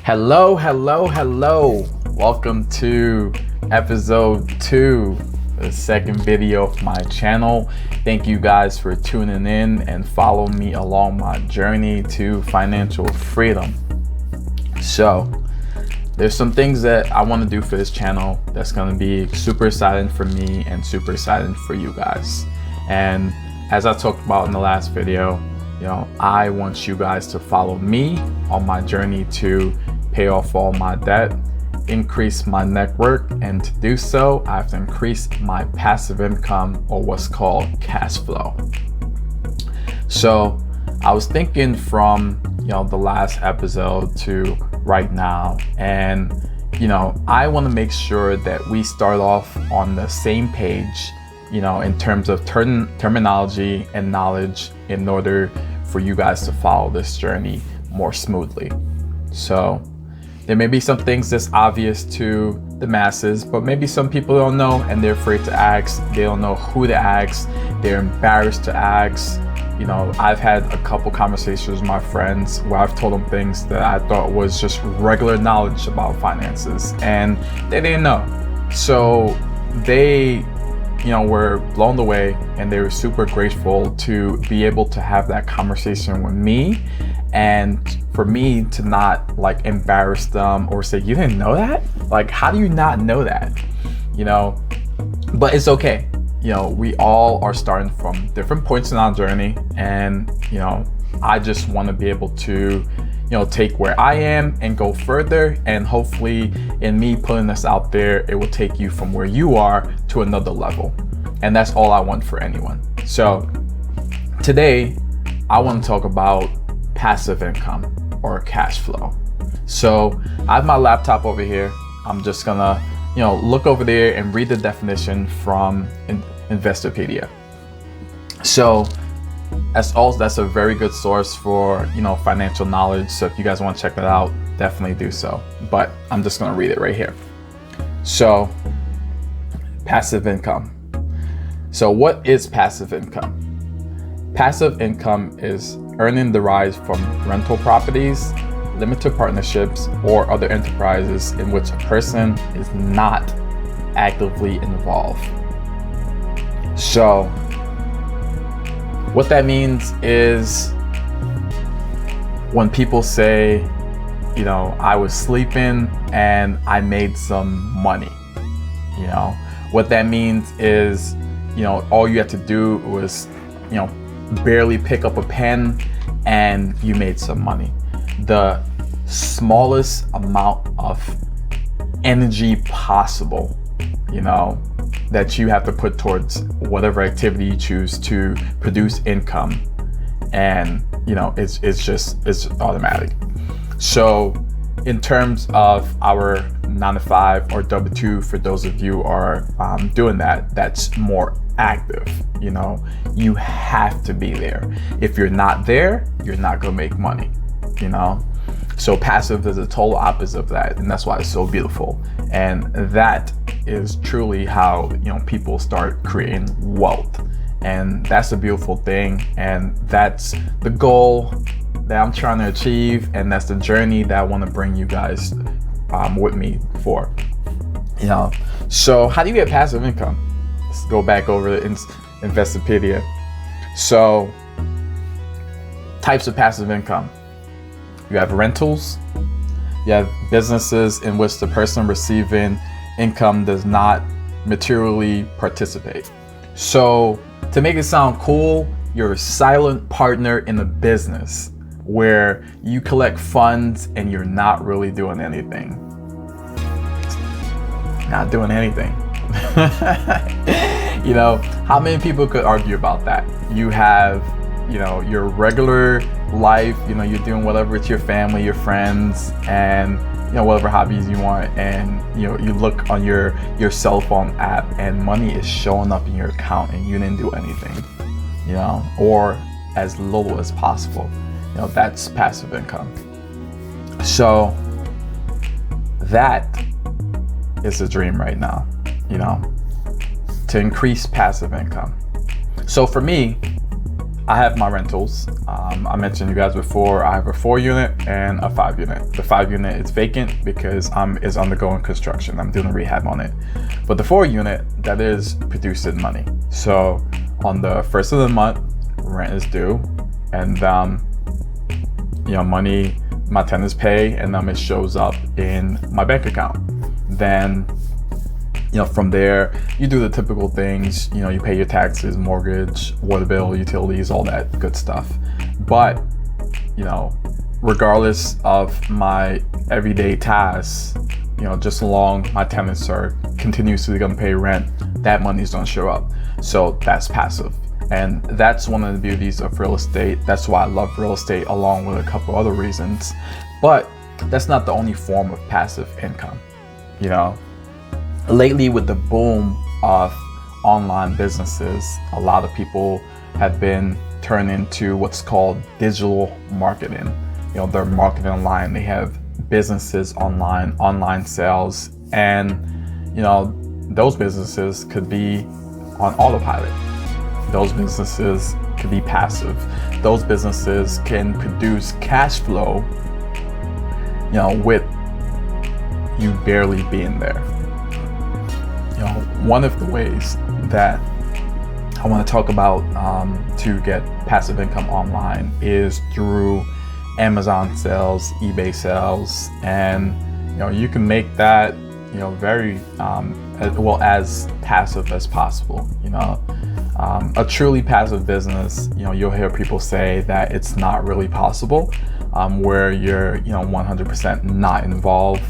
Hello. Welcome to episode 2, the second video of my channel. Thank you guys for tuning in and follow me along my journey to financial freedom. So there's some things that I want to do for this channel that's going to be super exciting for me and super exciting for you guys. And as I talked about in the last video, I want you guys to follow me on my journey to pay off all my debt, increase my network, and to do so, I have to increase my passive income, or what's called cash flow. So I was thinking from the last episode to right now, and I want to make sure that we start off on the same page, in terms of terminology and knowledge, in order for you guys to follow this journey more smoothly. So there may be some things that's obvious to the masses, but maybe some people don't know and they're afraid to ask. They don't know who to ask. They're embarrassed to ask. I've had a couple conversations with my friends where I've told them things that I thought was just regular knowledge about finances, and they didn't know. So they were blown away, and they were super grateful to be able to have that conversation with me, and for me to not embarrass them or say, you didn't know that? How do you not know that? But it's okay. We all are starting from different points in our journey, and I just want to be able to take where I am and go further, and hopefully in me putting this out there, it will take you from where you are to another level. And that's all I want for anyone. So today I want to talk about passive income or cash flow. So I have my laptop over here. I'm just gonna look over there and read the definition from Investopedia. So that's a very good source for financial knowledge. So if you guys want to check that out, definitely do so. But I'm just going to read it right here. So passive income. So what is passive income? Passive income is earning derived from rental properties, limited partnerships, or other enterprises in which a person is not actively involved. So what that means is when people say, I was sleeping and I made some money. What that means is, all you had to do was, barely pick up a pen and you made some money. The smallest amount of energy possible, that you have to put towards whatever activity you choose to produce income, and it's automatic. So in terms of our 9-to-5 or W-2, for those of you who are doing that, that's more active. You have to be there. If you're not there, you're not gonna make money. So passive is the total opposite of that, and that's why it's so beautiful. And that is truly how people start creating wealth, and that's a beautiful thing, and that's the goal that I'm trying to achieve, and that's the journey that I want to bring you guys with me for. So how do you get passive income? Let's go back over to Investopedia. So types of passive income. You have rentals. You have businesses in which the person receiving income does not materially participate. So to make it sound cool, you're a silent partner in a business where you collect funds and you're not really doing anything. Not doing anything. How many people could argue about that? You have your regular life, you're doing whatever with your family, your friends, and whatever hobbies you want, and you look on your cell phone app and money is showing up in your account and you didn't do anything, or as little as possible. That's passive income. So that is a dream right now, to increase passive income. So for me, I have my rentals. I mentioned you guys before, I have a 4-unit and a 5-unit. The 5-unit is vacant because it's undergoing construction. I'm doing a rehab on it. But the 4-unit, that is producing money. So on the first of the month, rent is due, and money my tenants pay, and it shows up in my bank account. Then from there, you do the typical things. You pay your taxes, mortgage, water bill, utilities, all that good stuff. But regardless of my everyday tasks, just along my tenants are continuously gonna pay rent, that money's gonna show up. So that's passive. And that's one of the beauties of real estate. That's why I love real estate, along with a couple other reasons. But that's not the only form of passive income. Lately, with the boom of online businesses, a lot of people have been turned into what's called digital marketing. They're marketing online. They have businesses online sales, and those businesses could be on autopilot. Those businesses could be passive. Those businesses can produce cash flow, with you barely being there. One of the ways that I want to talk about to get passive income online is through Amazon sales, eBay sales, and you can make that very as passive as possible. A truly passive business, you'll hear people say that it's not really possible, where you're 100% not involved.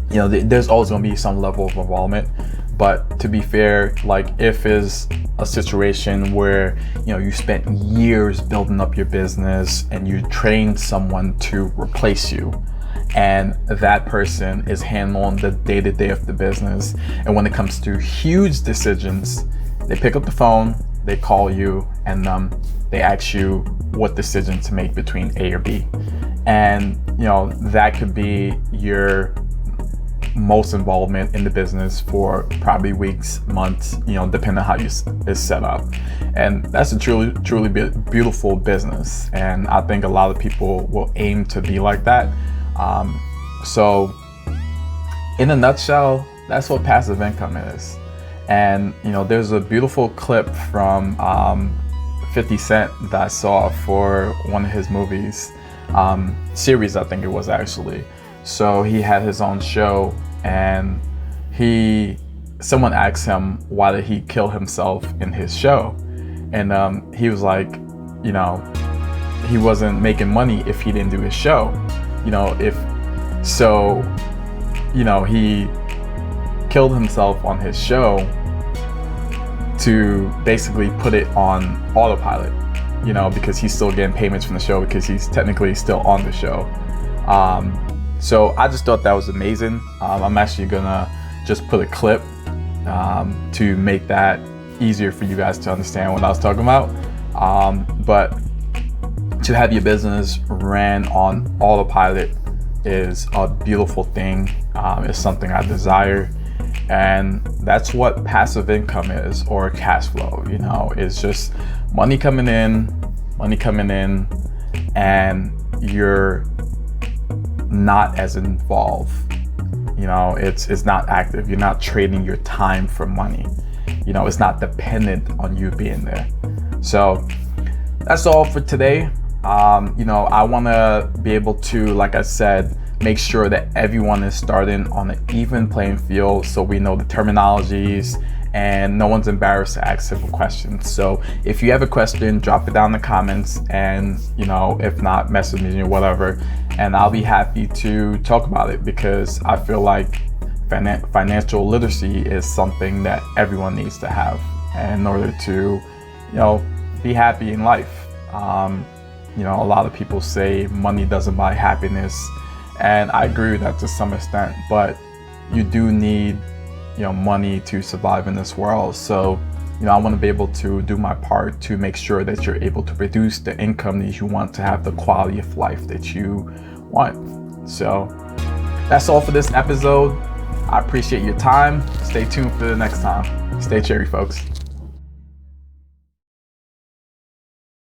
There's always going to be some level of involvement, but to be fair, like if is a situation where you spent years building up your business and you trained someone to replace you, and that person is handling the day-to-day of the business, and when it comes to huge decisions, they pick up the phone, they call you, and they ask you what decision to make between A or B, and that could be your most involvement in the business for probably weeks, months, depending on how it's set up. And that's a truly beautiful business. And I think a lot of people will aim to be like that. So in a nutshell, that's what passive income is. And, there's a beautiful clip from 50 Cent that I saw for one of his movies, series, I think it was actually. So he had his own show, and someone asked him why did he kill himself in his show, and he was like, he wasn't making money if he didn't do his show. He killed himself on his show to basically put it on autopilot, because he's still getting payments from the show because he's technically still on the show. So I just thought that was amazing. I'm actually gonna just put a clip to make that easier for you guys to understand what I was talking about. But to have your business ran on autopilot is a beautiful thing. It's something I desire. And that's what passive income is, or cash flow. It's just money coming in, and you're not as involved. It's not active. You're not trading your time for money. It's not dependent on you being there. So that's all for today. I want to be able to, like I said, make sure that everyone is starting on an even playing field, so we know the terminologies and no one's embarrassed to ask simple questions. So if you have a question, drop it down in the comments, and if not, message me or whatever, and I'll be happy to talk about it, because I feel like financial literacy is something that everyone needs to have in order to be happy in life. A lot of people say money doesn't buy happiness, and I agree with that to some extent, but you do need money to survive in this world. So I want to be able to do my part to make sure that you're able to produce the income that you want to have the quality of life that you want. So that's all for this episode. I appreciate your time. Stay tuned for the next time. Stay cherry, folks.